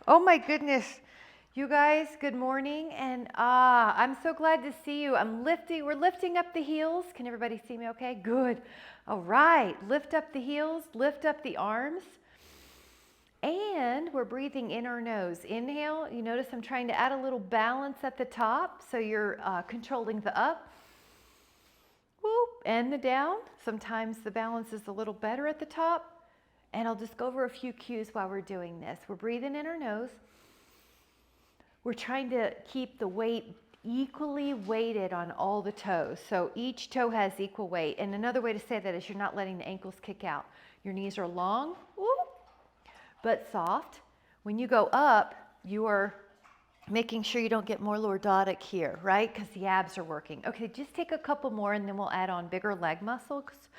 Oh my goodness. You guys, good morning. And I'm so glad to see you. We're lifting up the heels. Can everybody see me okay? Good. All right. Lift up the heels, lift up the arms. And we're breathing in our nose. Inhale. You notice I'm trying to add a little balance at the top. So you're controlling the up. Whoop, and the down. Sometimes the balance is a little better at the top. And I'll just go over a few cues while we're doing this. We're breathing in our nose. We're trying to keep the weight equally weighted on all the toes. So each toe has equal weight. And another way to say that is you're not letting the ankles kick out. Your knees are long, but soft. When you go up, you are making sure you don't get more lordotic here, right? Because the abs are working. Okay, just take a couple more and then we'll add on bigger leg muscles.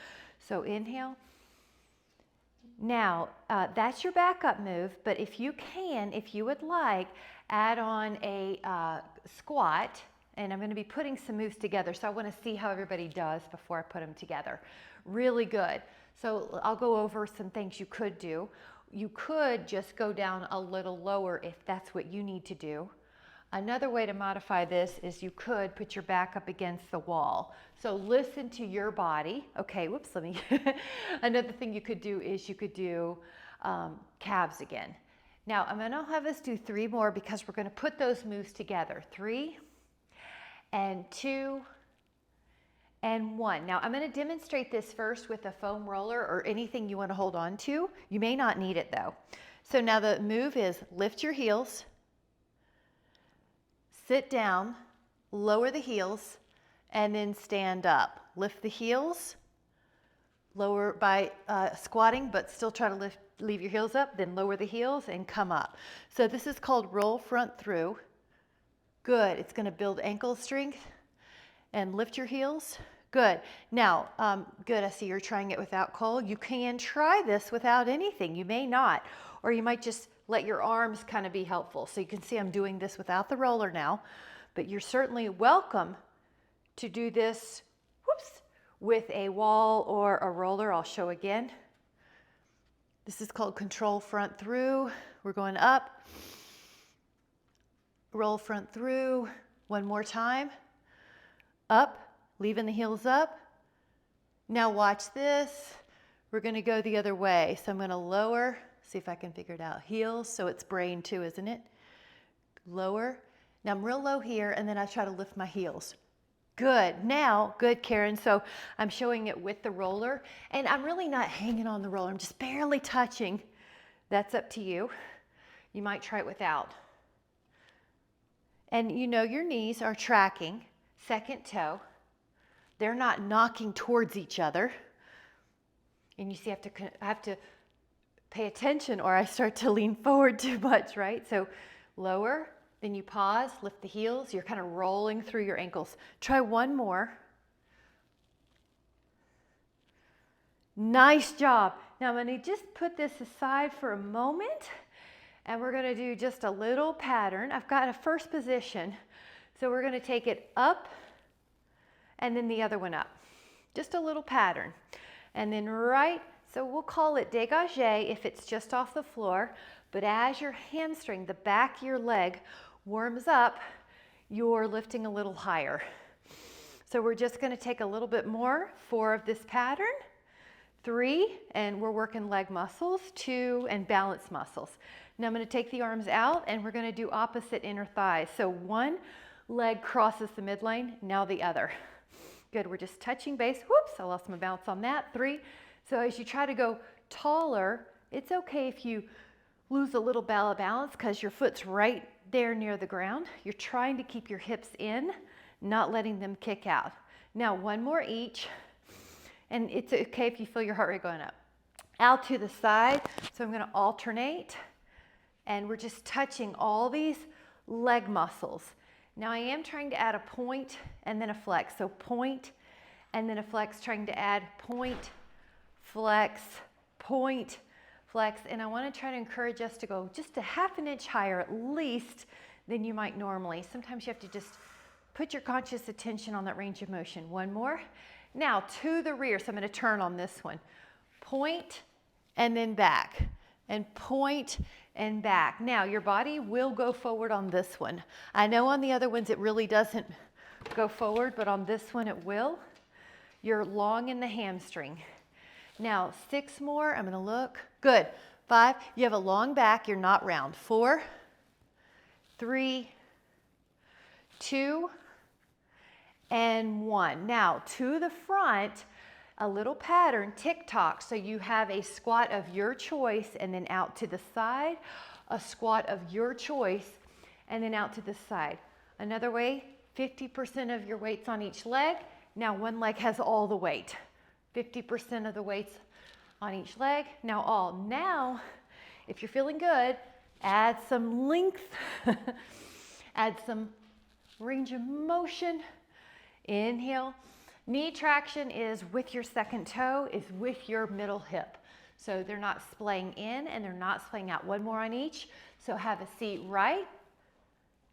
So inhale. Now, that's your backup move, but if you would like, add on a squat, and I'm going to be putting some moves together, so I want to see how everybody does before I put them together. Really good. So I'll go over some things you could do. You could just go down a little lower if that's what you need to do. Another way to modify this is you could put your back up against the wall. So listen to your body. Okay, whoops, let me. Another thing you could do is you could do calves again. Now I'm gonna have us do 3 more because we're gonna put those moves together. 3 and 2 and 1. Now I'm gonna demonstrate this first with a foam roller or anything you wanna hold on to. You may not need it though. So now the move is lift your heels, sit down, lower the heels, and then stand up. Lift the heels, lower by squatting, but still try to leave your heels up, then lower the heels and come up. So this is called roll front through. Good, it's gonna build ankle strength and lift your heels. Good, now, good, I see you're trying it without Cole. You can try this without anything, you may not, or you might just let your arms kind of be helpful. So you can see I'm doing this without the roller now, but you're certainly welcome to do this, with a wall or a roller. I'll show again. This is called control front through. We're going up, roll front through. One more time. Up, leaving the heels up. Now watch this. We're gonna go the other way. So I'm gonna lower, see if I can figure it out. Heels, so it's brain too, isn't it? Lower. Now I'm real low here, and then I try to lift my heels. Good. Now, good, Karen. So I'm showing it with the roller, and I'm really not hanging on the roller. I'm just barely touching. That's up to you. You might try it without. And you know your knees are tracking. Second toe. They're not knocking towards each other. And you see, I have to pay attention or I start to lean forward too much, right? So lower, then you pause, lift the heels. You're kind of rolling through your ankles. Try one more. Nice job. Now I'm going to just put this aside for a moment, and we're going to do just a little pattern. I've got a first position, so we're going to take it up and then the other one up. Just a little pattern. And then right, so we'll call it dégagé if it's just off the floor, but as your hamstring, the back of your leg, warms up, you're lifting a little higher. So we're just going to take a little bit more, 4 of this pattern, 3, and we're working leg muscles, 2, and balance muscles. Now I'm going to take the arms out and we're going to do opposite inner thighs. So one leg crosses the midline, now the other. Good, we're just touching base. Whoops, I lost my balance on that. 3. So as you try to go taller, it's okay if you lose a little balance because your foot's right there near the ground. You're trying to keep your hips in, not letting them kick out. Now, one more each, and it's okay if you feel your heart rate going up. Out to the side, so I'm gonna alternate, and we're just touching all these leg muscles. Now I am trying to add a point and then a flex. So point and then a flex, trying to add point, flex, point, flex. And I want to try to encourage us to go just a ½ inch higher at least than you might normally. Sometimes you have to just put your conscious attention on that range of motion. One more. Now to the rear. So I'm going to turn on this one. Point and then back. And point and back. Now your body will go forward on this one. I know on the other ones it really doesn't go forward, but on this one it will. You're long in the hamstring. Now 6 more, I'm gonna look. Good, 5, you have a long back, you're not round. 4, 3, 2, and 1. Now to the front, a little pattern, tick-tock. So you have a squat of your choice and then out to the side, a squat of your choice and then out to the side. Another way, 50% of your weight's on each leg. Now one leg has all the weight. 50% of the weight's on each leg. Now all. Now, if you're feeling good, add some length, add some range of motion. Inhale. Knee traction is with your second toe, is with your middle hip. So they're not splaying in and they're not splaying out. One more on each. So have a seat right,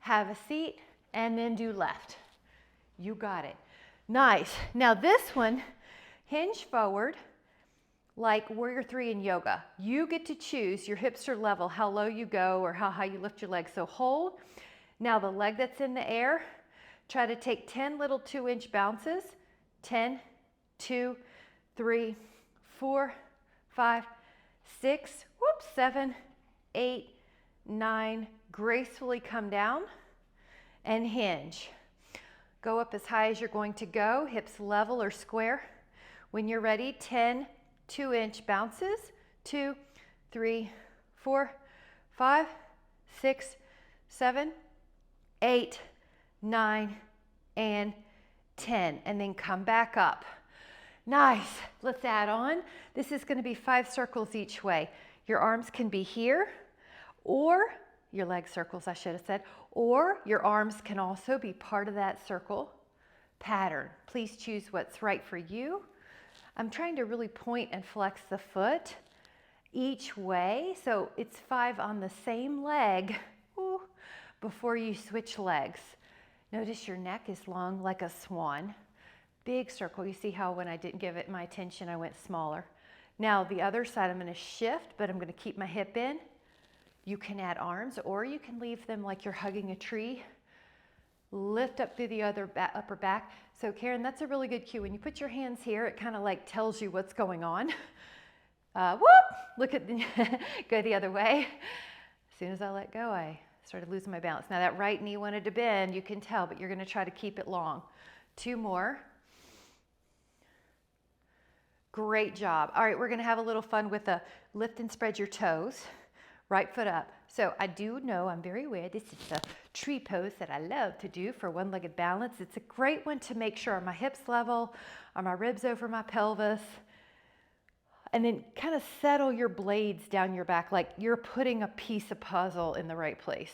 have a seat, and then do left. You got it. Nice. Now this one, hinge forward like warrior 3 in yoga. You get to choose your hips are level, how low you go or how high you lift your legs. So hold. Now the leg that's in the air, try to take 10 little 2-inch bounces. 10, 2, 3, 4, 5, 6, 7, 8, 9. Gracefully come down and hinge. Go up as high as you're going to go, hips level or square. When you're ready, 10 2-inch bounces. 2, 3, 4, 5, 6, 7, 8, 9, and 10, and then come back up. Nice. Let's add on. This is going to be 5 circles each way. Your arms can be here, or your leg circles, I should have said, or your arms can also be part of that circle pattern. Please choose what's right for you. I'm trying to really point and flex the foot each way, so it's 5 on the same leg before you switch legs. Notice your neck is long like a swan. Big circle. You see how when I didn't give it my attention, I went smaller. Now the other side, I'm going to shift, but I'm going to keep my hip in. You can add arms, or you can leave them like you're hugging a tree. Lift up through the other upper back. So Karen, that's a really good cue. When you put your hands here, it kind of like tells you what's going on. Look at the, go the other way. As soon as I let go, I started losing my balance. Now that right knee wanted to bend, you can tell, but you're going to try to keep it long. 2 more. Great job. All right, we're going to have a little fun with a lift and spread your toes. Right foot up. So I do know, I'm very aware, this is the tree pose that I love to do for one-legged balance. It's a great one to make sure are my hips level, are my ribs over my pelvis, and then kind of settle your blades down your back like you're putting a piece of puzzle in the right place.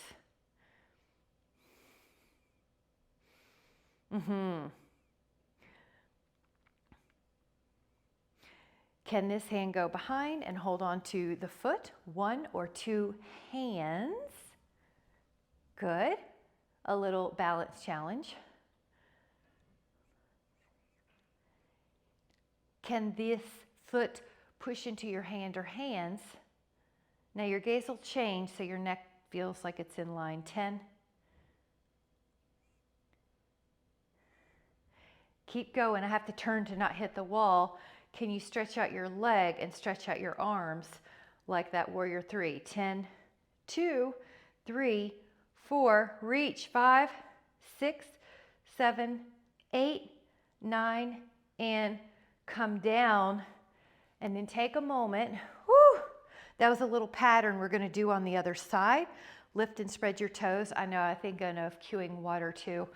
Can this hand go behind and hold on to the foot? 1 or 2 hands. Good. A little balance challenge. Can this foot push into your hand or hands? Now your gaze will change so your neck feels like it's in line. 10. Keep going. I have to turn to not hit the wall. Can you stretch out your leg and stretch out your arms like that warrior 3? 10, 2, 3, 4, reach. 5, 6, 7, 8, 9, and come down. And then take a moment. Woo! That was a little pattern we're going to do on the other side. Lift and spread your toes. I think I know of cueing water too.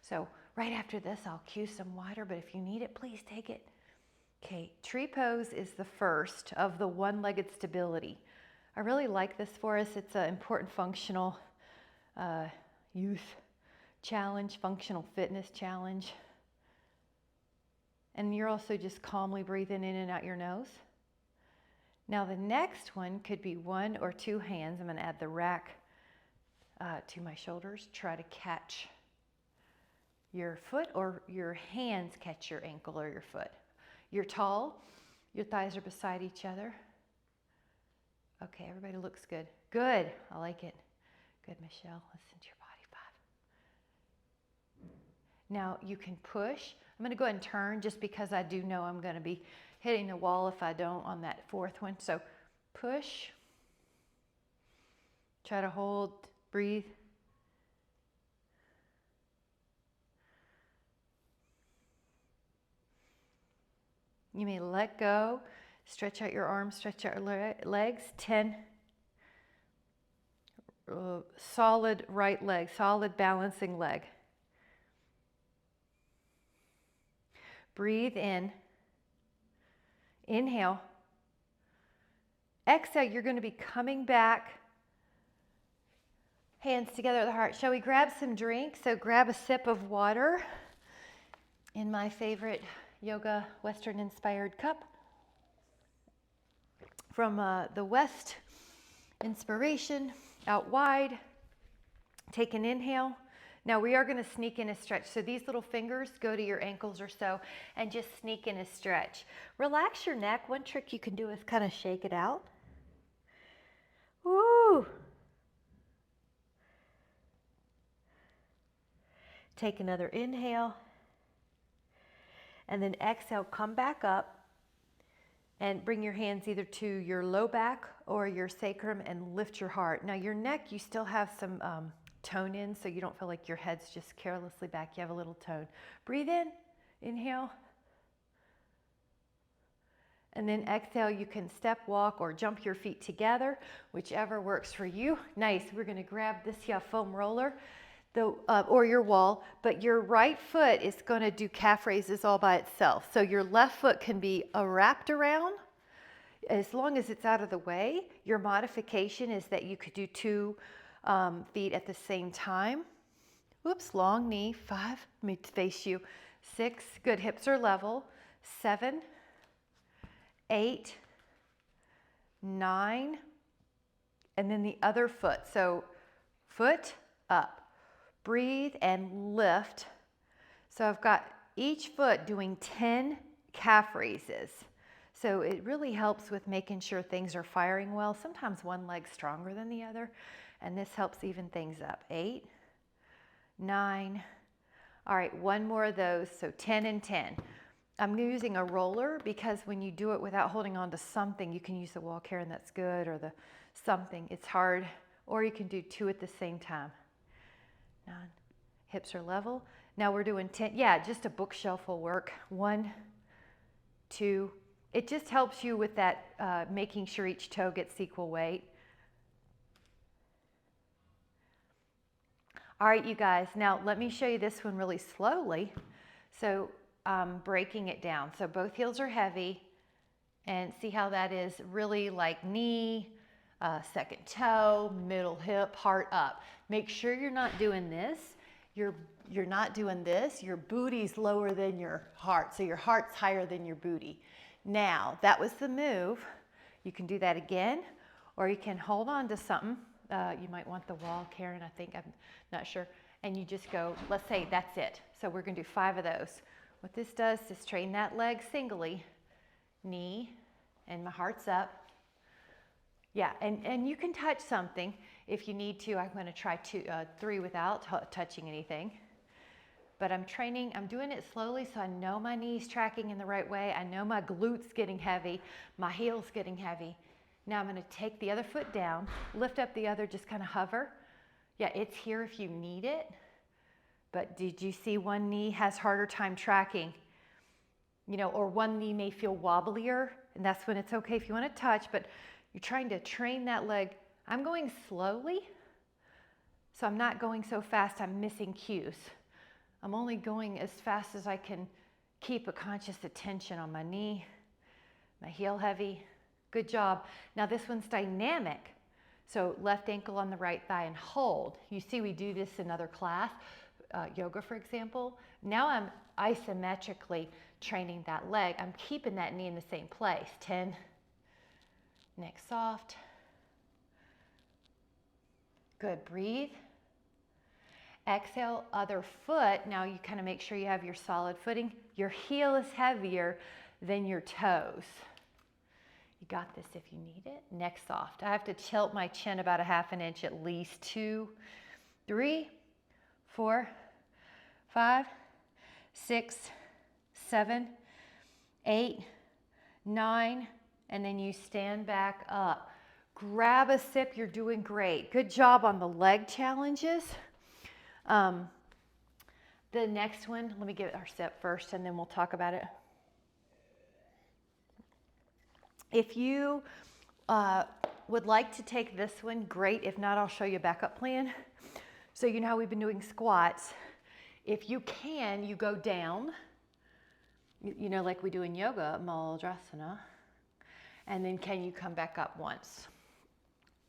So right after this, I'll cue some water, but if you need it, please take it. Okay, tree pose is the first of the one-legged stability. I really like this for us. It's an important functional youth challenge, functional fitness challenge. And you're also just calmly breathing in and out your nose. Now the next one could be 1 or 2 hands. I'm going to add the rack to my shoulders. Try to catch your foot, or your hands catch your ankle or your foot. You're tall, your thighs are beside each other. Okay, everybody looks good. Good. I like it. Good, Michelle. Listen to your body. 5. Now you can push. I'm going to go ahead and turn just because I do know I'm going to be hitting the wall if I don't on that 4th one. So push. Try to hold, breathe. You may let go. Stretch out your arms, stretch out your legs. 10. Solid right leg, solid balancing leg. Breathe in. Inhale. Exhale, you're going to be coming back. Hands together at the heart. Shall we grab some drink? So grab a sip of water in my favorite yoga Western inspired cup from the West Inspiration. Out wide. Take an inhale. Now we are going to sneak in a stretch. So these little fingers go to your ankles or so and just sneak in a stretch. Relax your neck. One trick you can do is kind of shake it out. Woo! Take another inhale. And then exhale, come back up and bring your hands either to your low back or your sacrum and lift your heart. Now your neck, you still have some tone in, so you don't feel like your head's just carelessly back. You have a little tone. Breathe in, inhale. And then exhale, you can step, walk, or jump your feet together, whichever works for you. Nice, we're gonna grab this foam roller or your wall, but your right foot is gonna do calf raises all by itself. So your left foot can be wrapped around, as long as it's out of the way. Your modification is that you could do 2 feet at the same time. Whoops, long knee. 5, let me face you. 6, good, hips are level. 7, 8, 9, and then the other foot. So foot up, breathe and lift. So I've got each foot doing 10 calf raises. So it really helps with making sure things are firing well. Sometimes one leg's stronger than the other, and this helps even things up. 8, 9, all right, one more of those, so 10 and 10. I'm using a roller because when you do it without holding on to something, you can use the wall, Karen, that's good, or the something, it's hard, or you can do 2 at the same time. 9, hips are level. Now we're doing 10, yeah, just a bookshelf will work. 1, 2, it just helps you with that, making sure each toe gets equal weight. All right, you guys, now let me show you this one really slowly. So breaking it down. So both heels are heavy, and see how that is really like knee, second toe, middle hip, heart up. Make sure you're not doing this. You're not doing this. Your booty's lower than your heart. So your heart's higher than your booty. Now, that was the move. You can do that again, or you can hold on to something. You might want the wall, Karen, I think, I'm not sure. And you just go, let's say that's it. So we're gonna do 5 of those. What this does is train that leg singly, knee, and my heart's up. Yeah, and you can touch something if you need to. I'm gonna try 3 without touching anything. But I'm doing it slowly so I know my knee's tracking in the right way. I know my glutes getting heavy, my heel's getting heavy. Now I'm gonna take the other foot down, lift up the other, just kind of hover. Yeah, it's here if you need it. But did you see one knee has harder time tracking? You know, or one knee may feel wobblier, and that's when it's okay if you wanna touch, but you're trying to train that leg. I'm going slowly, so I'm not going so fast I'm missing cues. I'm only going as fast as I can keep a conscious attention on my knee, my heel heavy. Good job. Now this one's dynamic. So left ankle on the right thigh and hold. You see we do this in other class, yoga for example. Now I'm isometrically training that leg. I'm keeping that knee in the same place. 10, neck soft. Good, breathe. Exhale, other foot. Now you kind of make sure you have your solid footing. Your heel is heavier than your toes. You You got this if you need it. Neck soft. I have to tilt my chin about a ½ an inch at least. 2, 3, 4, 5, 6, 7, 8, 9, and then you stand back up. Grab a sip, you're doing great. Good job on the leg challenges. The next one, let me give it our sip first and then we'll talk about it. If you would like to take this one, great. If not, I'll show you a backup plan. So you know how we've been doing squats. If you can, you go down, you know, like we do in yoga, Maladrasana. And then can you come back up once?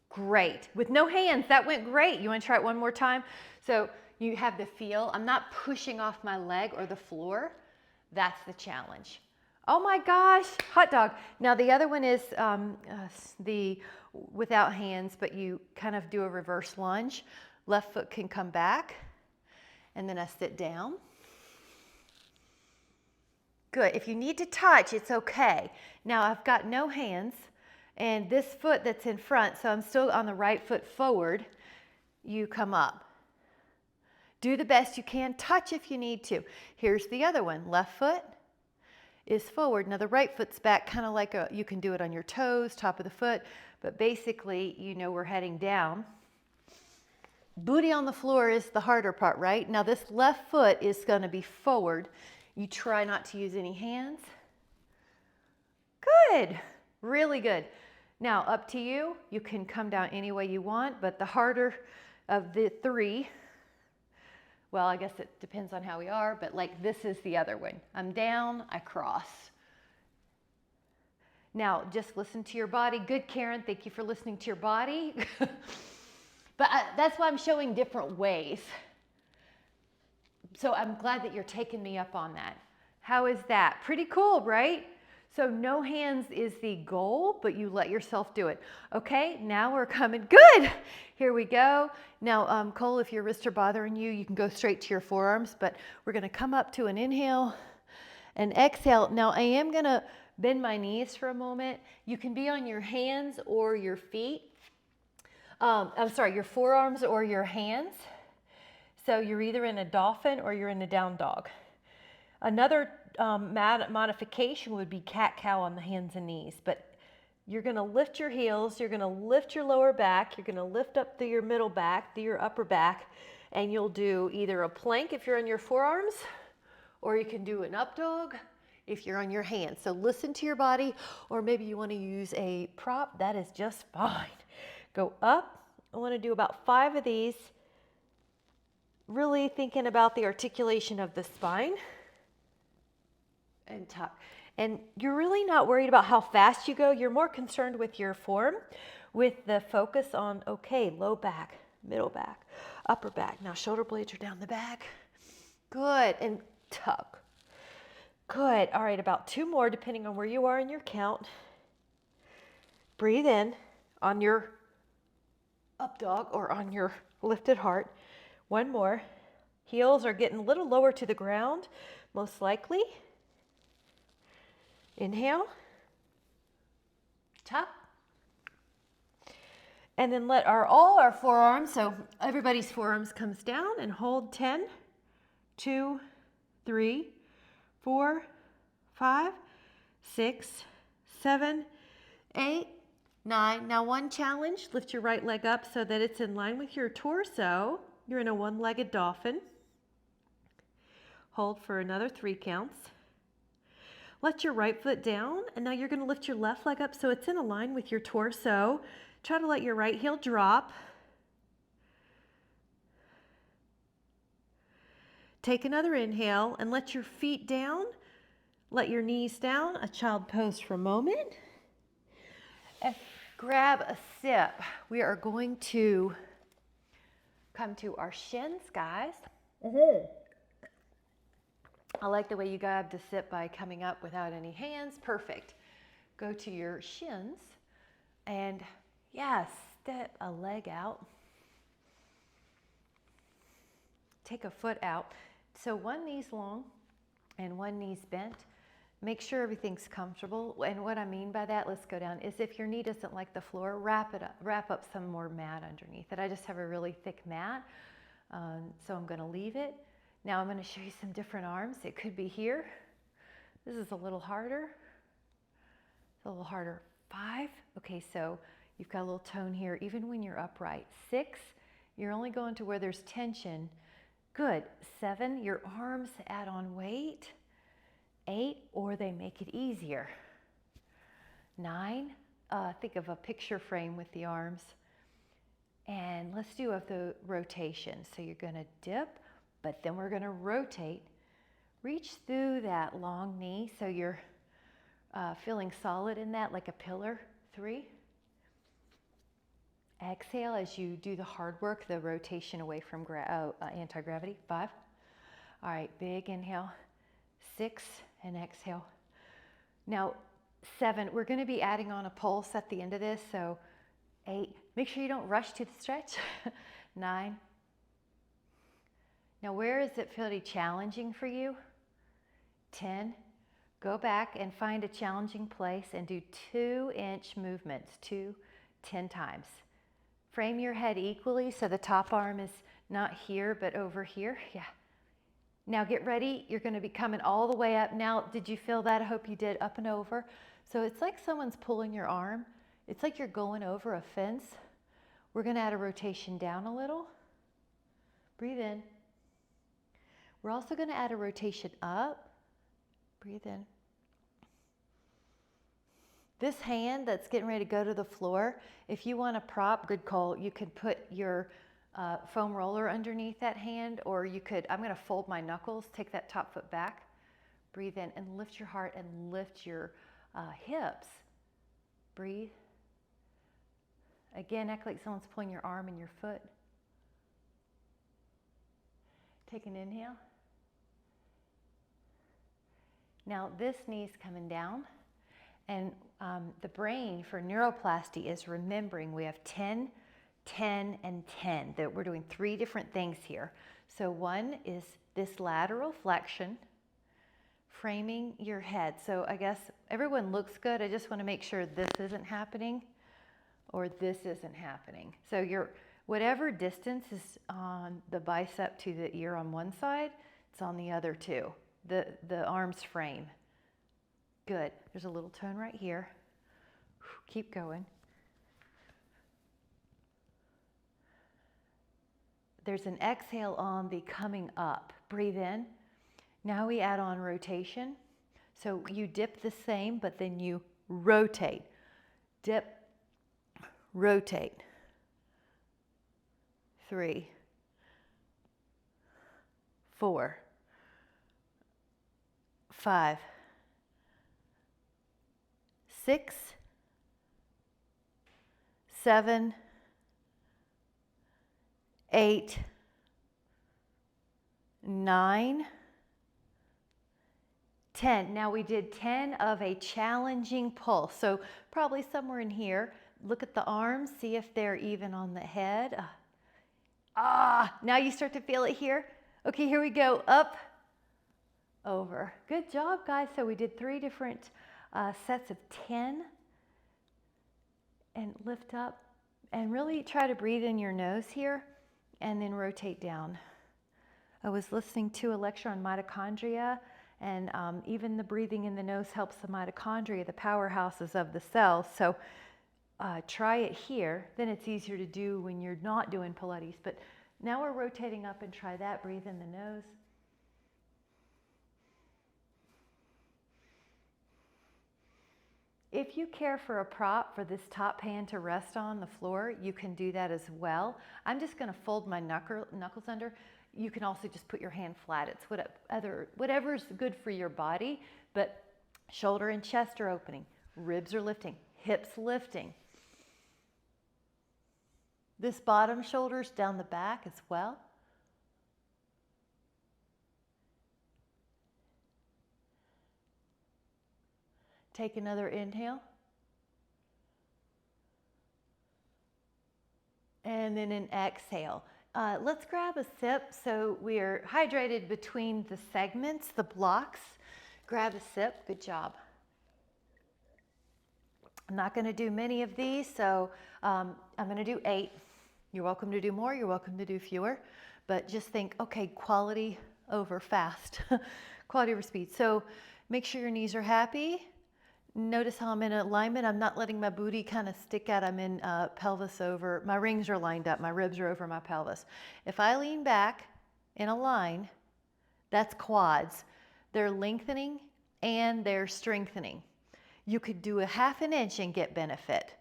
Great. With no hands, that went great. You want to try it one more time? So you have the feel. I'm not pushing off my leg or the floor. That's the challenge. Oh my gosh, hot dog. Now the other one is the without hands, but you kind of do a reverse lunge. Left foot can come back, and then I sit down. Good. If you need to touch, it's okay. Now I've got no hands, and this foot that's in front, so I'm still on the right foot forward, you come up. Do the best you can. Touch if you need to. Here's the other one. Left foot is forward. Now the right foot's back, kind of like you can do it on your toes, top of the foot, but basically, you know, we're heading down. Booty on the floor is the harder part, right? Now this left foot is going to be forward. You try not to use any hands. Good. Really good. Now up to you. You can come down any way you want, but the harder of the three, well, I guess it depends on how we are, but like this is the other one. I'm down, I cross. Now, just listen to your body. Good, Karen. Thank you for listening to your body. But that's why I'm showing different ways. So I'm glad that you're taking me up on that. How is that? Pretty cool, right? So no hands is the goal, but you let yourself do it. Okay, now we're coming. Good. Here we go. Now, Cole, if your wrists are bothering you, you can go straight to your forearms, but we're going to come up to an inhale and exhale. Now, I am going to bend my knees for a moment. You can be on your hands or your feet. Your forearms or your hands. So you're either in a dolphin or you're in a down dog. Another modification would be cat-cow on the hands and knees, but you're going to lift your heels, you're going to lift your lower back, you're going to lift up through your middle back, through your upper back, and you'll do either a plank if you're on your forearms, or you can do an up dog if you're on your hands. So listen to your body, or maybe you want to use a prop, that is just fine. Go up. I want to do about 5 of these, really thinking about the articulation of the spine. And tuck. And you're really not worried about how fast you go. You're more concerned with your form, with the focus on, okay, low back, middle back, upper back. Now shoulder blades are down the back. Good. And tuck. Good. All right, about 2 more depending on where you are in your count. Breathe in on your up dog or on your lifted heart. 1 more. Heels are getting a little lower to the ground, most likely. Inhale, tuck, and then let all our forearms, so everybody's forearms comes down and hold 10, 2, 3, 4, 5, 6, 7, 8, 9. Now 1 challenge, lift your right leg up so that it's in line with your torso. You're in a 1-legged dolphin. Hold for another 3 counts. Let your right foot down, and now you're going to lift your left leg up so it's in a line with your torso. Try to let your right heel drop. Take another inhale and let your feet down. Let your knees down, a child pose for a moment. And grab a sip. We are going to come to our shins, guys. I like the way you grabbed a sip by coming up without any hands. Perfect. Go to your shins and step a leg out. Take a foot out. So 1 knee's long and 1 knee's bent. Make sure everything's comfortable. And what I mean by that, let's go down, is if your knee doesn't like the floor, wrap up some more mat underneath it. I just have a really thick mat, so I'm going to leave it. Now I'm going to show you some different arms. It could be here. This is a little harder. It's a little harder. 5. Okay, so you've got a little tone here, even when you're upright. 6, you're only going to where there's tension. Good. 7, your arms add on weight. 8, or they make it easier. 9, think of a picture frame with the arms. And let's do the rotation. So you're going to dip, but then we're going to rotate. Reach through that long knee so you're feeling solid in that, like a pillar. 3. Exhale as you do the hard work, the rotation away from anti-gravity. 5. All right, big inhale. 6, and exhale. Now 7, we're going to be adding on a pulse at the end of this. So 8, make sure you don't rush to the stretch. 9. Now where is it feeling challenging for you? 10. Go back and find a challenging place and do 2-inch movements, 10 times. Frame your head equally so the top arm is not here but over here. Yeah. Now get ready, you're going to be coming all the way up. Now, did you feel that? I hope you did, up and over. So it's like someone's pulling your arm. It's like you're going over a fence. We're going to add a rotation down a little. Breathe in. We're also going to add a rotation up. Breathe in. This hand that's getting ready to go to the floor, if you want a prop, good call, you could put your foam roller underneath that hand, or you could, I'm going to fold my knuckles, take that top foot back, breathe in and lift your heart and lift your hips. Breathe. Again, act like someone's pulling your arm and your foot. Take an inhale. Now this knee's coming down, and the brain for neuroplasty is remembering we have 10, 10, and 10. That we're doing 3 different things here. So 1 is this lateral flexion, framing your head. So I guess everyone looks good. I just want to make sure this isn't happening or this isn't happening. So your whatever distance is on the bicep to the ear on one side, it's on the other too. The arms frame. Good. There's a little tone right here. Keep going. There's an exhale on the coming up. Breathe in. Now we add on rotation. So you dip the same, but then you rotate. Dip, rotate. 3, 4, 5, 6, 7, 8, 9, 10. Now we did 10 of a challenging pulse. So probably somewhere in here. Look at the arms, see if they're even on the head. Now you start to feel it here. Okay, here we go. Up, over. Good job, guys. So we did 3 different sets of 10. And lift up and really try to breathe in your nose here and then rotate down. I was listening to a lecture on mitochondria, and even the breathing in the nose helps the mitochondria, the powerhouses of the cells. So try it here. Then it's easier to do when you're not doing Pilates. But now we're rotating up, and try that. Breathe in the nose. If you care for a prop for this top hand to rest on the floor, you can do that as well. I'm just going to fold my knuckles under. You can also just put your hand flat. It's whatever's good for your body, but shoulder and chest are opening. Ribs are lifting. Hips lifting. This bottom shoulder's down the back as well. Take another inhale. And then an exhale. Let's grab a sip so we're hydrated between the segments, the blocks. Grab a sip. Good job. I'm not going to do many of these, so I'm going to do 8. You're welcome to do more. You're welcome to do fewer. But just think, okay, quality over fast. Quality over speed. So make sure your knees are happy. Notice how I'm in alignment. I'm not letting my booty kind of stick out. I'm in pelvis over. My rings are lined up. My ribs are over my pelvis. If I lean back in a line, that's quads. They're lengthening and they're strengthening. You could do a 1/2 inch and get benefit.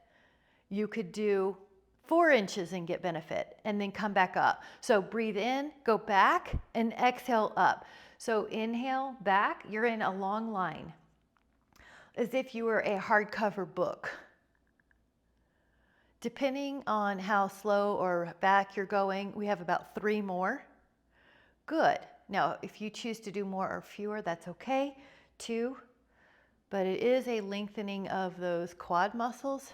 You could do 4 inches and get benefit, and then come back up. So breathe in, go back, and exhale up. So inhale back, you're in a long line, as if you were a hardcover book. Depending on how slow or back you're going, we have about 3 more. Good. Now, if you choose to do more or fewer, that's okay. 2. But it is a lengthening of those quad muscles.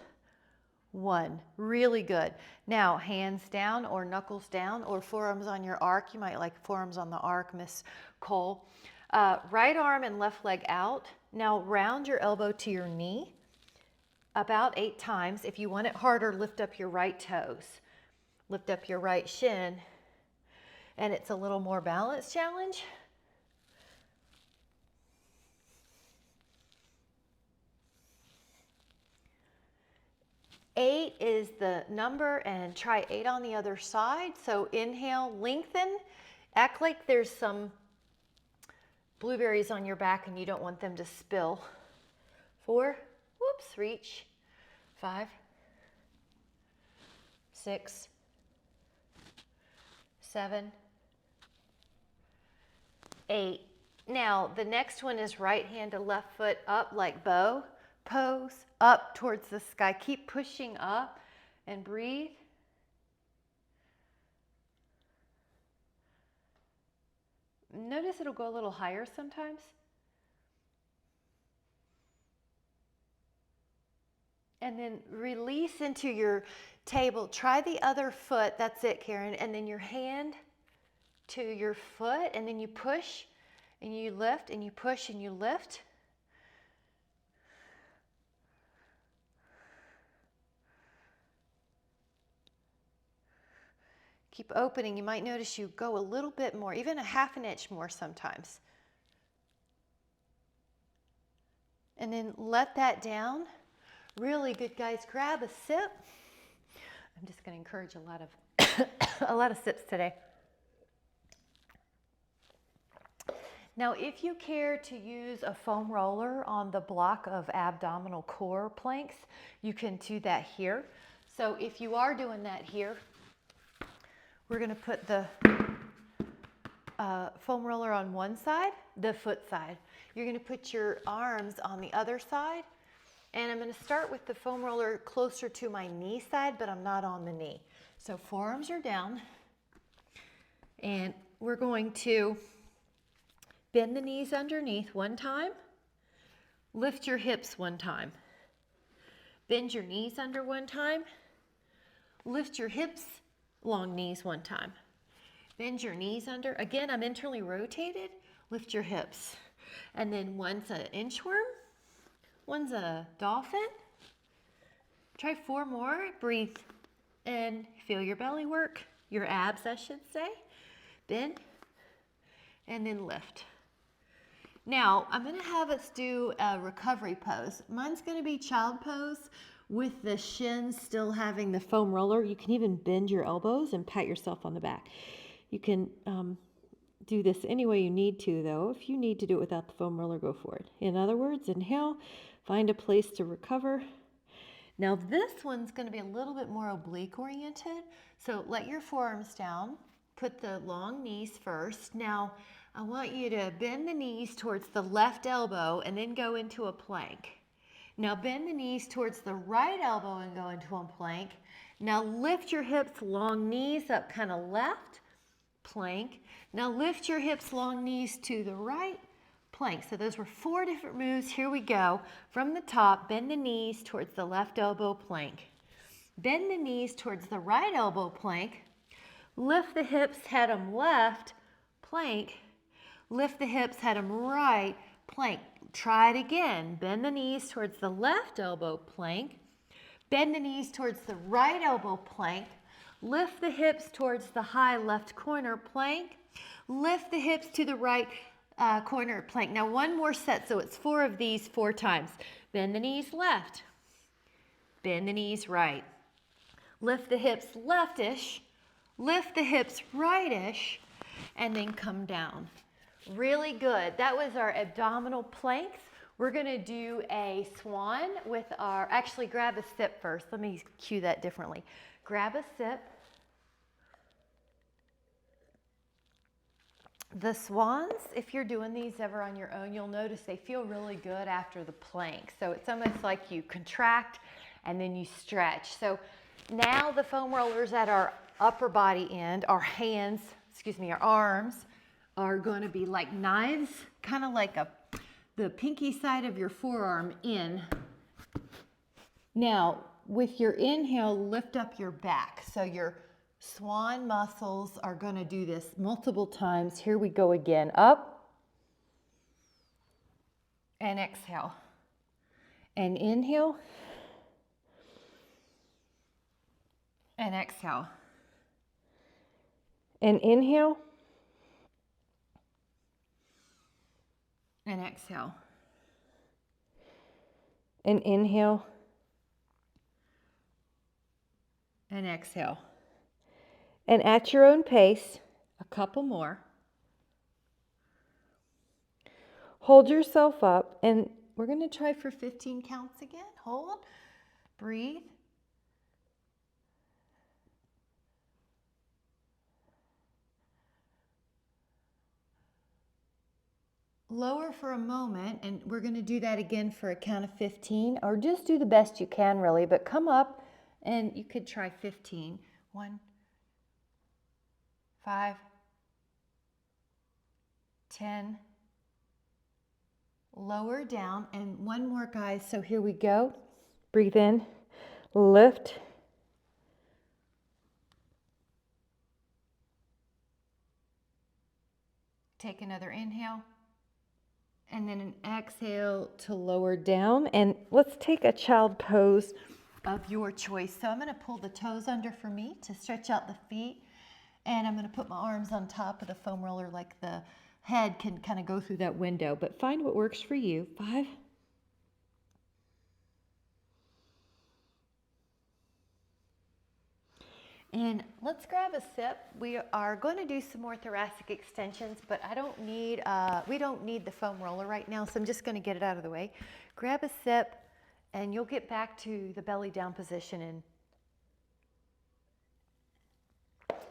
1, really good. Now, hands down or knuckles down or forearms on your arc. You might like forearms on the arc, Miss Cole. Right arm and left leg out. Now, round your elbow to your knee about 8 times. If you want it harder, lift up your right toes. Lift up your right shin. And it's a little more balance challenge. Eight is the number, and try 8 on the other side. So inhale, lengthen. Act like there's some blueberries on your back and you don't want them to spill. 4, whoops, reach. 5, 6, 7, 8. Now, the next one is right hand to left foot up like bow. Pose up towards the sky. Keep pushing up and breathe. Notice it'll go a little higher sometimes. And then release into your table. Try the other foot. That's it, Karen. And then your hand to your foot. And then you push and you lift and you push and you lift. Keep opening. You might notice you go a little bit more, even a 1/2 inch more sometimes. And then let that down. Really good, guys. Grab a sip. I'm just going to encourage a lot of sips today. Now, if you care to use a foam roller on the block of abdominal core planks, you can do that here. So if you are doing that here, we're going to put the foam roller on one side, the foot side. You're going to put your arms on the other side. And I'm going to start with the foam roller closer to my knee side, but I'm not on the knee. So forearms are down. And we're going to bend the knees underneath 1 time. Lift your hips 1 time. Bend your knees under 1 time. Lift your hips, long knees 1 time. Bend your knees under. Again, I'm internally rotated. Lift your hips. And then one's an inchworm. One's a dolphin. Try 4 more. Breathe and feel your belly work. Your abs, I should say. Bend and then lift. Now, I'm going to have us do a recovery pose. Mine's going to be child pose with the shins still having the foam roller. You can even bend your elbows and pat yourself on the back. You can do this any way you need to, though. If you need to do it without the foam roller, go for it. In other words, inhale, find a place to recover. Now, this one's going to be a little bit more oblique oriented. So let your forearms down. Put the long knees first. Now, I want you to bend the knees towards the left elbow and then go into a plank. Now bend the knees towards the right elbow and go into a plank. Now lift your hips, long knees up kind of left, plank. Now lift your hips, long knees to the right, plank. So those were 4 different moves. Here we go. From the top, bend the knees towards the left elbow, plank. Bend the knees towards the right elbow, plank. Lift the hips, head them left, plank. Lift the hips, head them right, plank. Try it again. Bend the knees towards the left elbow plank. Bend the knees towards the right elbow plank. Lift the hips towards the high left corner plank. Lift the hips to the right corner plank. Now one more set, so it's 4 of these 4 times. Bend the knees left. Bend the knees right. Lift the hips leftish. Lift the hips rightish. And then come down. Really good. That was our abdominal planks. We're going to do a swan with our, actually grab a sip first. Let me cue that differently. Grab a sip. The swans, if you're doing these ever on your own, you'll notice they feel really good after the plank. So it's almost like you contract and then you stretch. So now the foam rollers at our upper body end, our hands, our arms are going to be like knives, kind of like the pinky side of your forearm in. Now, with your inhale, lift up your back. So your swan muscles are going to do this multiple times. Here we go again. Up and exhale. And inhale and exhale. And inhale and exhale. And inhale and exhale. And at your own pace, a couple more. Hold yourself up, and we're going to try for 15 counts again. Hold, breathe. Lower for a moment, and we're going to do that again for a count of 15, or just do the best you can really, but come up and you could try 15. 1, 5, 10. Lower down, and one more, guys. So here we go. Breathe in, lift. Take another inhale. And then an exhale to lower down. And let's take a child pose of your choice. So I'm going to pull the toes under for me to stretch out the feet. And I'm going to put my arms on top of the foam roller like the head can kind of go through that window. But find what works for you. 5. And let's grab a sip. We are going to do some more thoracic extensions, but we don't need the foam roller right now, so I'm just going to get it out of the way. Grab a sip, and you'll get back to the belly down position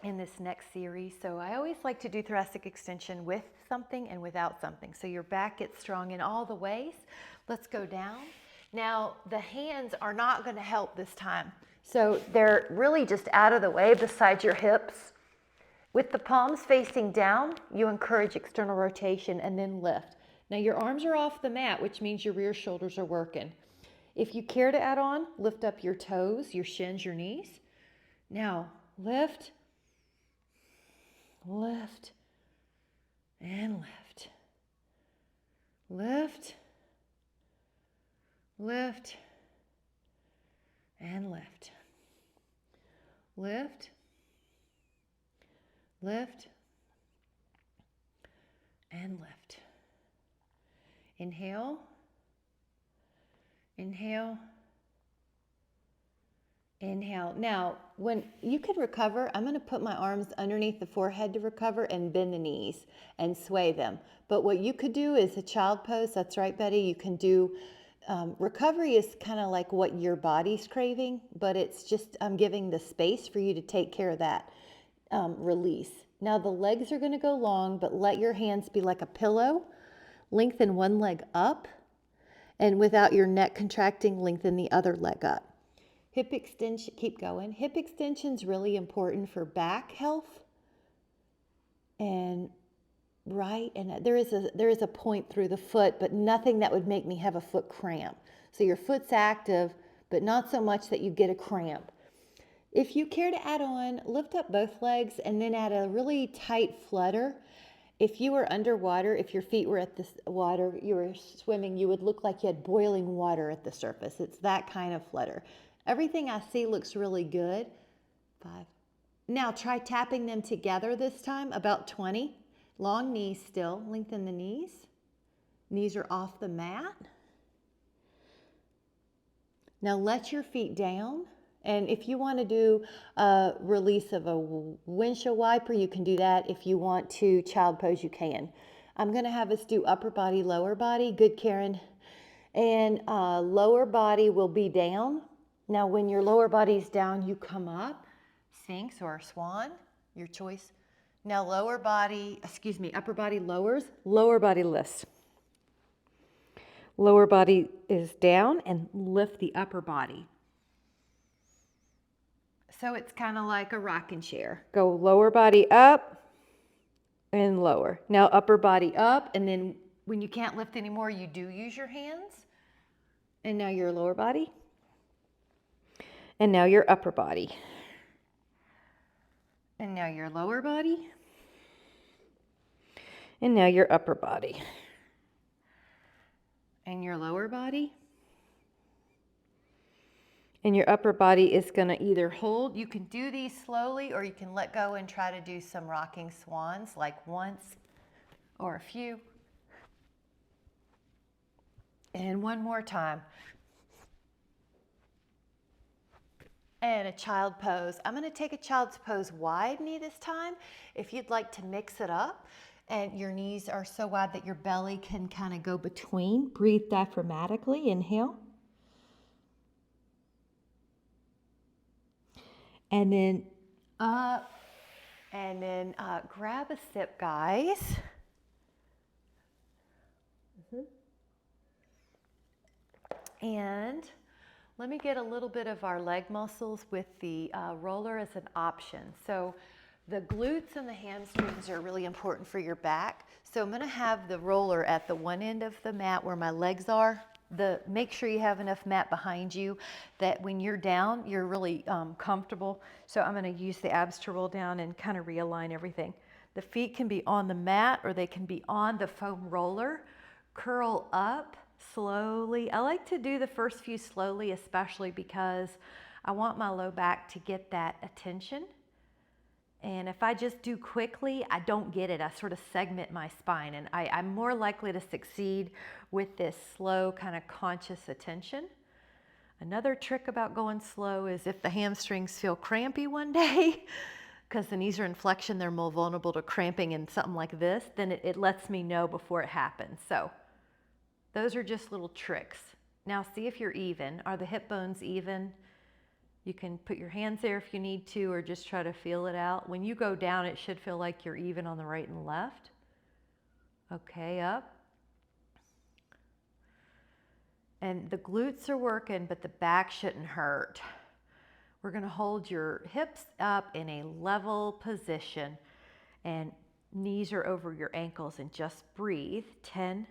in this next series. So I always like to do thoracic extension with something and without something. So your back gets strong in all the ways. Let's go down. Now, the hands are not going to help this time. So they're really just out of the way beside your hips. With the palms facing down, you encourage external rotation and then lift. Now your arms are off the mat, which means your rear shoulders are working. If you care to add on, lift up your toes, your shins, your knees. Now lift, lift, and lift. Lift, lift, and lift. Lift, lift, and lift. Inhale, inhale, inhale. Now, when you can recover, I'm going to put my arms underneath the forehead to recover and bend the knees and sway them. But what you could do is a child pose. That's right, Betty. You can do recovery is kind of like what your body's craving, but it's just I'm giving the space for you to take care of that release. Now the legs are going to go long, but let your hands be like a pillow. Lengthen one leg up, and without your neck contracting, lengthen the other leg up. Hip extension, keep going. Hip extension is really important for back health. And there is a point through the foot, but nothing that would make me have a foot cramp. So your foot's active, but not so much that you get a cramp. If you care to add on, lift up both legs and then add a really tight flutter If you were underwater, if your feet were at the water, you were swimming, you would look like you had boiling water at the surface. It's that kind of flutter. Everything I see looks really good. 5. Now try tapping them together this time, about 20. Long knees still, lengthen the knees. Knees are off the mat. Now let your feet down. And if you want to do a release of a windshield wiper, you can do that. If you want to child pose, you can. I'm going to have us do upper body, lower body. Good, Karen. And lower body will be down. Now when your lower body's down, you come up. Sphinx or swan, your choice. Now upper body lowers, lower body lifts. Lower body is down and lift the upper body. So it's kind of like a rocking chair. Go lower body up and lower. Now upper body up, and then when you can't lift anymore, you do use your hands. And now your lower body. And now your upper body. And now your lower body. And now your upper body. And your lower body. And your upper body is going to either hold. You can do these slowly, or you can let go and try to do some rocking swans, like once or a few. And one more time. And a child pose. I'm going to take a child's pose wide knee this time. If you'd like to mix it up and your knees are so wide that your belly can kind of go between, breathe diaphragmatically. Inhale. And then up, and then grab a sip, guys. And let me get a little bit of our leg muscles with the roller as an option. So the glutes and the hamstrings are really important for your back. So I'm going to have the roller at the one end of the mat where my legs are. Make sure you have enough mat behind you that when you're down, you're really comfortable. So I'm going to use the abs to roll down and kind of realign everything. The feet can be on the mat or they can be on the foam roller. Curl up slowly. I like to do the first few slowly, especially because I want my low back to get that attention. And if I just do quickly, I don't get it. I sort of segment my spine, and I'm more likely to succeed with this slow kind of conscious attention. Another trick about going slow is if the hamstrings feel crampy one day, because the knees are in flexion, they're more vulnerable to cramping in something like this, then it lets me know before it happens. So those are just little tricks. Now see if you're even. Are the hip bones even? You can put your hands there if you need to, or just try to feel it out. When you go down, it should feel like you're even on the right and left. Okay, up. And the glutes are working, but the back shouldn't hurt. We're going to hold your hips up in a level position, and knees are over your ankles, and just breathe. 10,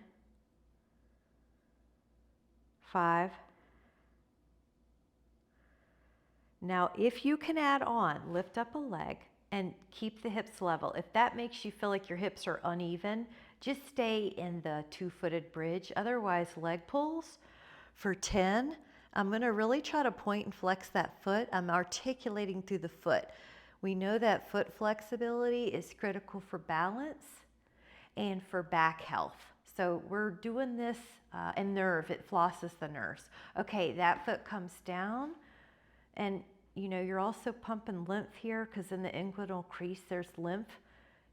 5. Now, if you can add on, lift up a leg and keep the hips level. If that makes you feel like your hips are uneven, just stay in the two-footed bridge. Otherwise, leg pulls for 10. I'm going to really try to point and flex that foot. I'm articulating through the foot. We know that foot flexibility is critical for balance and for back health. So we're doing this and nerve, it flosses the nerves. Okay, that foot comes down. And you know, you're also pumping lymph here because in the inguinal crease there's lymph.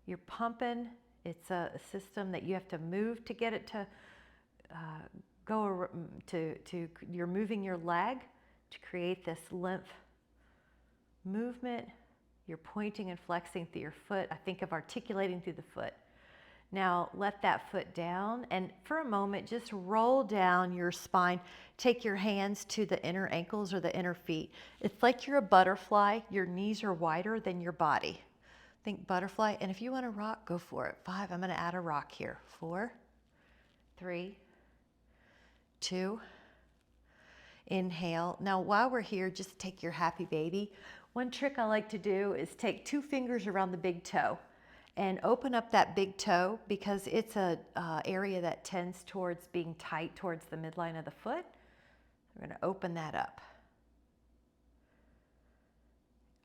You're pumping. It's a system that you have to move to get it to you're moving your leg to create this lymph movement. You're pointing and flexing through your foot. I think of articulating through the foot. Now let that foot down, and for a moment just roll down your spine. Take your hands to the inner ankles or the inner feet. It's like you're a butterfly. Your knees are wider than your body. Think butterfly, and if you want to rock, go for it. 5, I'm going to add a rock here. 4, 3, 2, inhale. Now while we're here, just take your happy baby. One trick I like to do is take 2 fingers around the big toe and open up that big toe because it's a area that tends towards being tight towards the midline of the foot. We're going to open that up.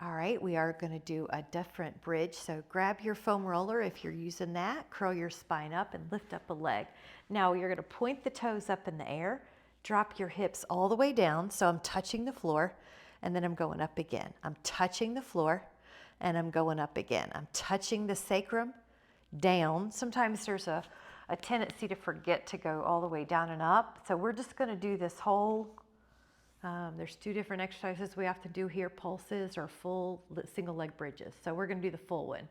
All right, we are going to do a different bridge. So grab your foam roller if you're using that, curl your spine up and lift up a leg. Now you're going to point the toes up in the air, drop your hips all the way down. So I'm touching the floor and then I'm going up again. I'm touching the floor and I'm going up again. I'm touching the sacrum down. Sometimes there's a tendency to forget to go all the way down and up. So we're just going to do this whole there's 2 different exercises we have to do here, pulses or full single leg bridges. So we're going to do the full one.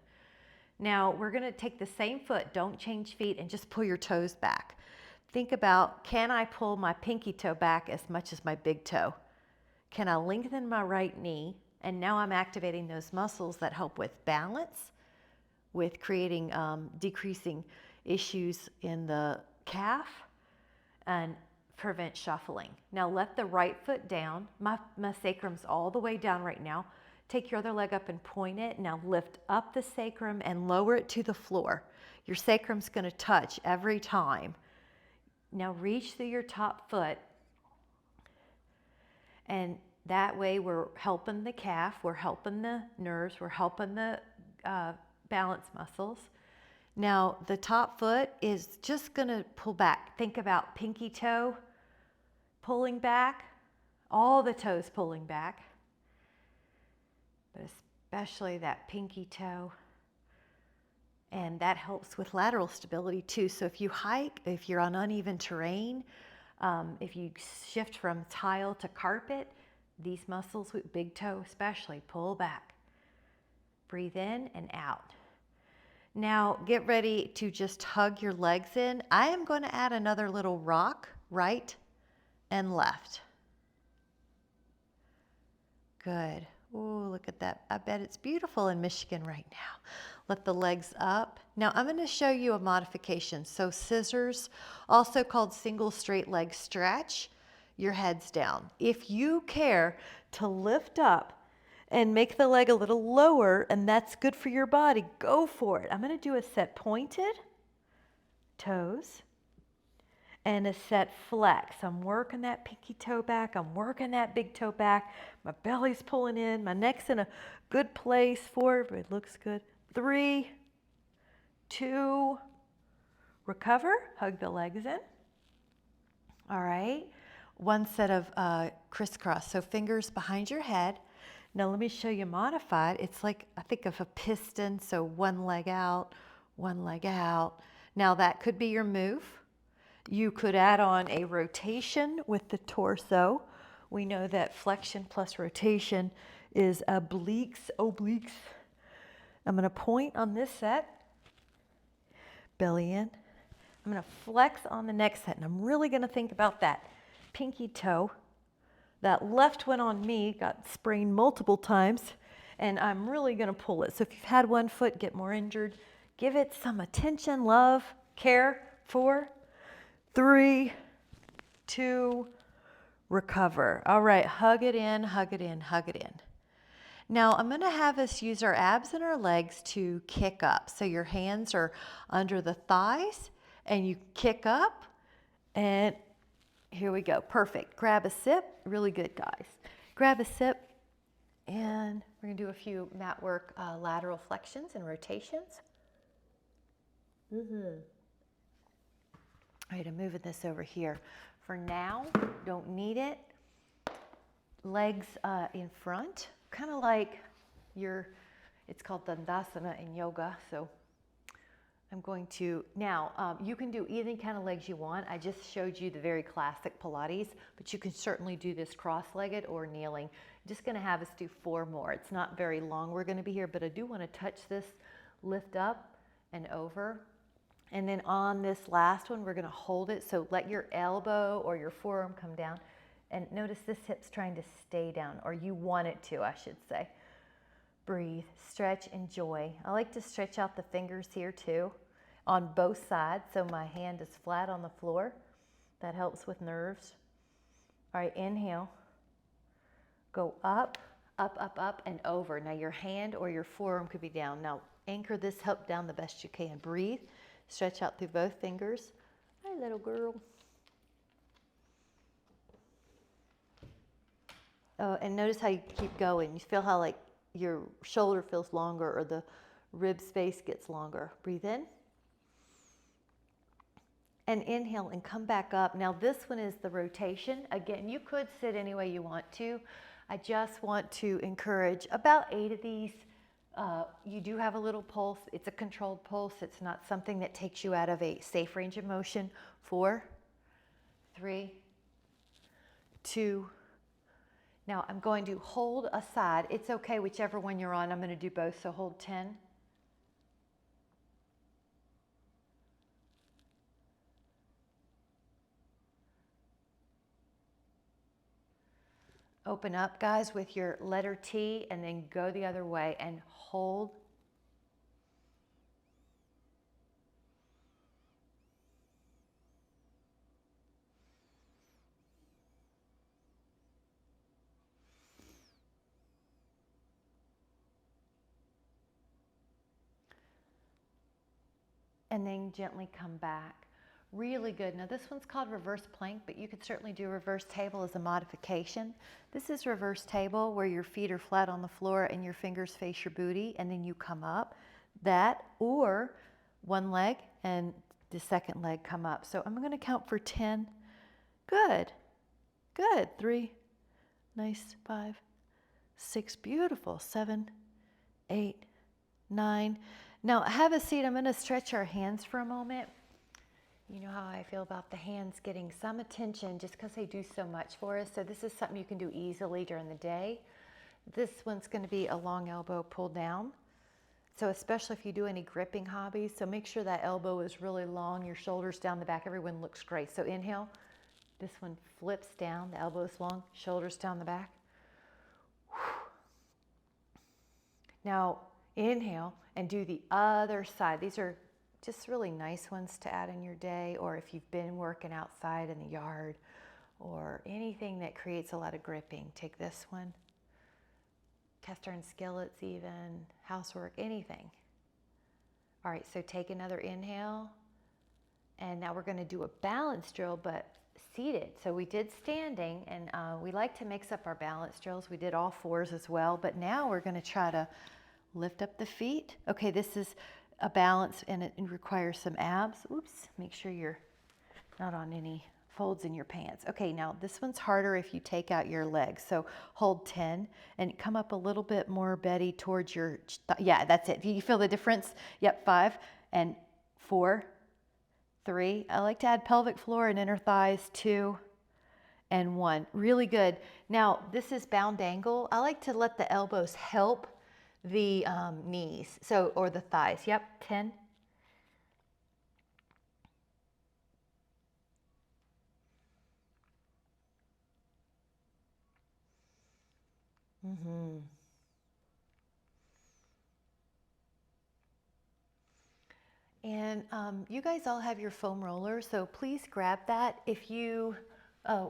Now we're going to take the same foot, don't change feet, and just pull your toes back. Think about, can I pull my pinky toe back as much as my big toe? Can I lengthen my right knee? And now I'm activating those muscles that help with balance, with creating, decreasing issues in the calf, and prevent shuffling. Now let the right foot down. My sacrum's all the way down right now. Take your other leg up and point it. Now lift up the sacrum and lower it to the floor. Your sacrum's going to touch every time. Now reach through your top foot. And that way we're helping the calf, we're helping the nerves, we're helping the balance muscles. Now the top foot is just going to pull back. Think about pinky toe pulling back, all the toes pulling back, but especially that pinky toe. And that helps with lateral stability too. So if you hike, if you're on uneven terrain, if you shift from tile to carpet, these muscles, big toe especially, pull back. Breathe in and out. Now get ready to just hug your legs in. I am going to add another little rock, right and left. Good. Oh, look at that. I bet it's beautiful in Michigan right now. Let the legs up. Now I'm going to show you a modification. So scissors, also called single straight leg stretch, your head's down. If you care to lift up and make the leg a little lower, and that's good for your body, go for it. I'm going to do a set pointed toes and a set flex. I'm working that pinky toe back. I'm working that big toe back. My belly's pulling in. My neck's in a good place. 4, it looks good. 3, 2, recover. Hug the legs in. All right. 1 set of crisscross. So fingers behind your head. Now let me show you modified. It's like, I think of a piston. So 1 leg out, 1 leg out. Now that could be your move. You could add on a rotation with the torso. We know that flexion plus rotation is obliques. I'm going to point on this set, belly in. I'm going to flex on the next set, and I'm really going to think about that pinky toe. That left one on me got sprained multiple times, and I'm really going to pull it. So if you've had 1 foot get more injured, give it some attention, love, care. 4, 3, 2, recover. All right, hug it in, hug it in, hug it in. Now I'm going to have us use our abs and our legs to kick up. So your hands are under the thighs and you kick up, and here we go. Perfect. Grab a sip. Really good, guys. Grab a sip, and we're going to do a few mat work lateral flexions and rotations. All right, I'm moving this over here. For now, don't need it. Legs in front, kind of like it's called Dandasana in yoga. So I'm going to, now you can do any kind of legs you want. I just showed you the very classic Pilates, but you can certainly do this cross-legged or kneeling. I'm just going to have us do 4 more. It's not very long we're going to be here, but I do want to touch this, lift up and over. And then on this last one, we're going to hold it. So let your elbow or your forearm come down. And notice this hip's trying to stay down, or you want it to, I should say. Breathe, stretch, enjoy. I like to stretch out the fingers here too, on both sides, so my hand is flat on the floor. That helps with nerves. All right, inhale. Go up, up, up, up, and over. Now your hand or your forearm could be down. Now Anchor this hip down the best you can. Breathe. Stretch out through both fingers. Hi, little girl. And notice how you keep going. You feel how like your shoulder feels longer or the rib space gets longer. Breathe in. And inhale and come back up. Now this one is the rotation. Again, you could sit any way you want to. I just want to encourage about 8 of these. You do have a little pulse. It's a controlled pulse. It's not something that takes you out of a safe range of motion. 4, 3, 2. Now I'm going to hold a side. It's okay, whichever one you're on. I'm going to do both, so hold 10. Open up, guys, with your letter T, and then go the other way and hold. And then gently come back. Really good. Now this one's called reverse plank, but you could certainly do reverse table as a modification. This is reverse table where your feet are flat on the floor and your fingers face your booty, and then you come up. That, or one leg and the second leg come up. So I'm going to count for 10. Good. Good. 3. Nice. 5. 6. Beautiful. 7. 8. 9. Now have a seat. I'm going to stretch our hands for a moment. You know how I feel about the hands getting some attention just because they do so much for us. So this is something you can do easily during the day. This one's going to be a long elbow pull down. So especially if you do any gripping hobbies, so make sure that elbow is really long, your shoulders down the back, everyone looks great. So inhale, this one flips down, the elbow is long, shoulders down the back. Now inhale and do the other side. These are just really nice ones to add in your day, or if you've been working outside in the yard or anything that creates a lot of gripping. Take this one, cast iron skillets even, housework, anything. All right, so take another inhale, and now we're gonna do a balance drill, but seated. So we did standing, and we like to mix up our balance drills. We did all 4s as well, but now we're gonna try to lift up the feet. Okay, this is a balance and it requires some abs. Oops, make sure you're not on any folds in your pants. Okay, now this one's harder if you take out your legs. So hold 10 and come up a little bit more, Betty, towards your, yeah, that's it. Do you feel the difference? Yep, 5 and 4, 3. I like to add pelvic floor and inner thighs, 2 and 1. Really good. Now this is bound angle. I like to let the elbows help the knees, so, or the thighs. Yep, 10. And you guys all have your foam roller, so please grab that. If you,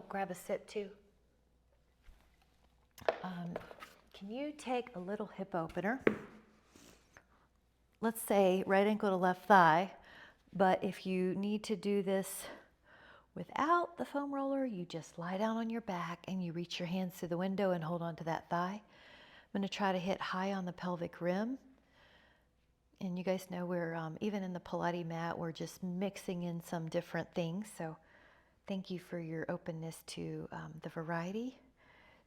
grab a sip too. Can you take a little hip opener? Let's say right ankle to left thigh, but if you need to do this without the foam roller, you just lie down on your back and you reach your hands through the window and hold on to that thigh. I'm going to try to hit high on the pelvic rim. And you guys know we're, even in the Pilates mat, we're just mixing in some different things. So thank you for your openness to the variety.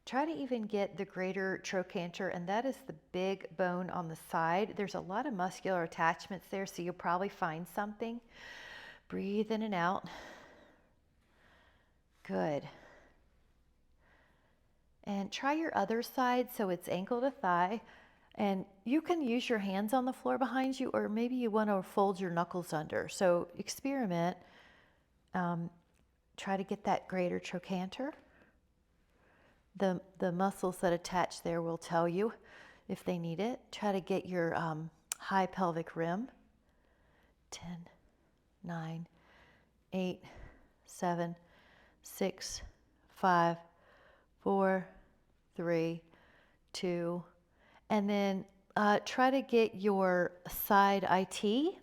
Try to even get the greater trochanter, and that is the big bone on the side. There's a lot of muscular attachments there, so you'll probably find something. Breathe in and out. Good. And try your other side, so it's ankle to thigh. And you can use your hands on the floor behind you, or maybe you want to fold your knuckles under. So experiment. Try to get that greater trochanter. The muscles that attach there will tell you if they need it. Try to get your high pelvic rim. 10, 9, 8, 7, 6, 5, 4, 3, 2, and then try to get your side IT,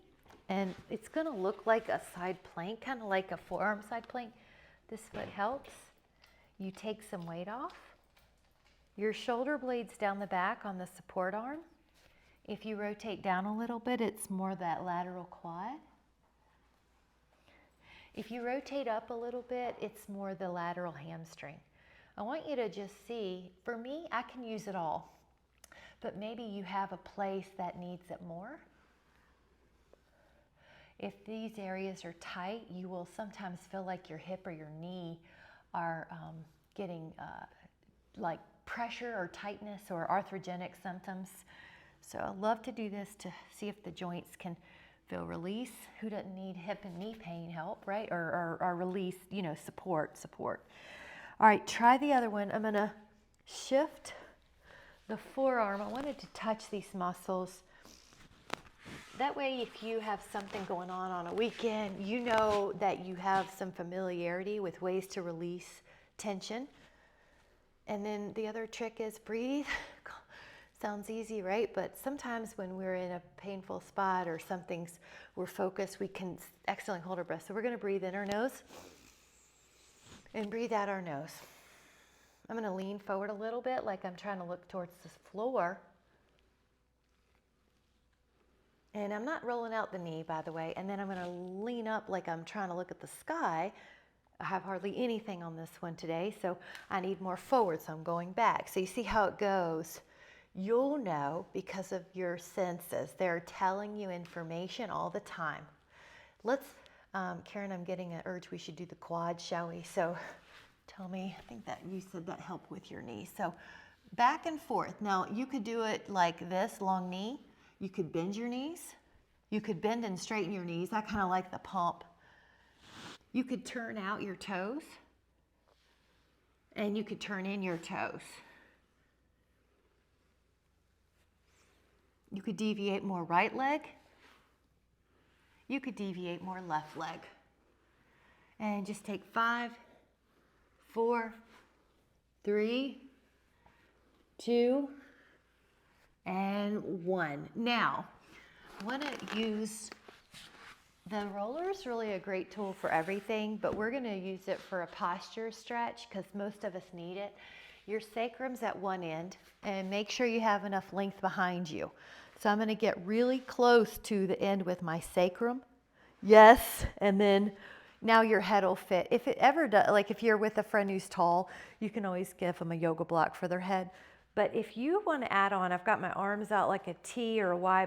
and it's going to look like a side plank, kind of like a forearm side plank. This foot helps. You take some weight off. Your shoulder blades down the back on the support arm. If you rotate down a little bit, it's more that lateral quad. If you rotate up a little bit, it's more the lateral hamstring. I want you to just see, for me, I can use it all, but maybe you have a place that needs it more. If these areas are tight, you will sometimes feel like your hip or your knee are getting like pressure or tightness or arthrogenic symptoms. So I love to do this to see if the joints can feel release. Who doesn't need hip and knee pain help, right? Or release, you know, support. All right, try the other one. I'm gonna shift the forearm. I wanted to touch these muscles. That way, if you have something going on a weekend, you know that you have some familiarity with ways to release tension. And then the other trick is breathe. Sounds easy, right? But sometimes when we're in a painful spot or we're focused, we can accidentally hold our breath. So we're going to breathe in our nose and breathe out our nose. I'm going to lean forward a little bit like I'm trying to look towards the floor. And I'm not rolling out the knee, by the way. And then I'm going to lean up like I'm trying to look at the sky. I have hardly anything on this one today, so I need more forward, so I'm going back. So you see how it goes. You'll know because of your senses. They're telling you information all the time. Let's, Karen, I'm getting an urge we should do the quad, shall we? So tell me, I think that you said that helped with your knee. So back and forth. Now you could do it like this, long knee. You could bend your knees. You could bend and straighten your knees. I kind of like the pump. You could turn out your toes. And you could turn in your toes. You could deviate more right leg. You could deviate more left leg. And just take 5, 4, 3, 2, and 1. Now, I want to use the roller is really a great tool for everything, but we're going to use it for a posture stretch because most of us need it. Your sacrum's at one end, and make sure you have enough length behind you. So I'm going to get really close to the end with my sacrum. Yes, and then now your head will fit. If it ever does, like if you're with a friend who's tall, you can always give them a yoga block for their head. But if you want to add on, I've got my arms out like a T or a Y,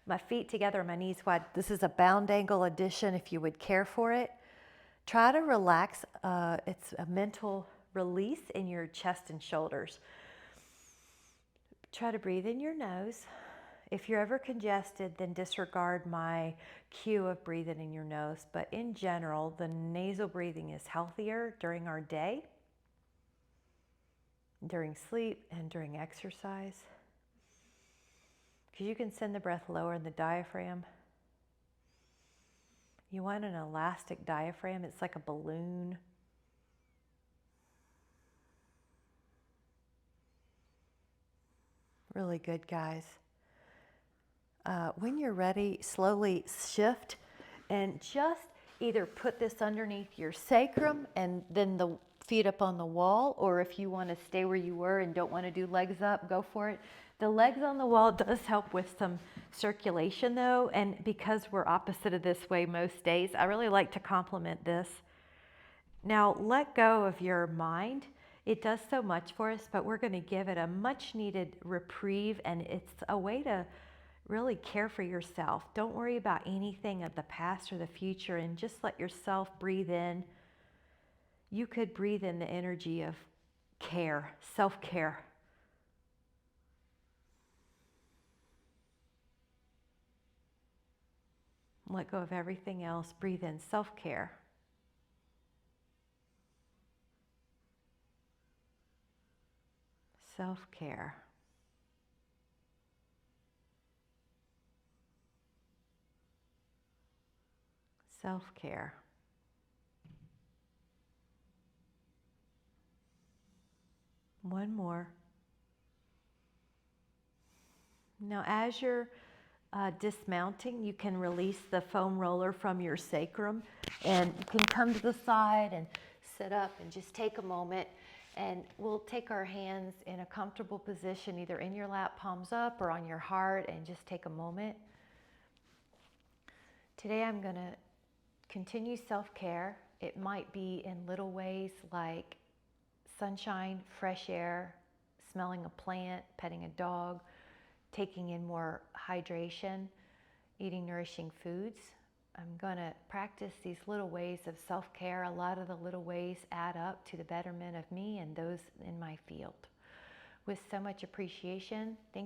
my feet together, my knees wide. This is a bound angle addition if you would care for it. Try to relax. It's a mental release in your chest and shoulders. Try to breathe in your nose. If you're ever congested, then disregard my cue of breathing in your nose. But in general, the nasal breathing is healthier during our day, during sleep, and during exercise. Because you can send the breath lower in the diaphragm. You want an elastic diaphragm. It's like a balloon. Really good, guys. When you're ready, slowly shift and just either put this underneath your sacrum and then the feet up on the wall, or if you want to stay where you were and don't want to do legs up, go for it. The legs on the wall does help with some circulation though, and because we're opposite of this way most days, I really like to complement this. Now let go of your mind. It does so much for us, but we're going to give it a much needed reprieve, and it's a way to really care for yourself. Don't worry about anything of the past or the future, and just let yourself breathe in. You could breathe in the energy of care, self-care. Let go of everything else. Breathe in self-care. Self-care. Self-care. One more. Now, as you're dismounting, you can release the foam roller from your sacrum, and you can come to the side and sit up and just take a moment, and we'll take our hands in a comfortable position, either in your lap, palms up, or on your heart, and just take a moment. Today I'm going to continue self-care. It might be in little ways like sunshine, fresh air, smelling a plant, petting a dog, taking in more hydration, eating nourishing foods. I'm going to practice these little ways of self-care. A lot of the little ways add up to the betterment of me and those in my field. With so much appreciation, thank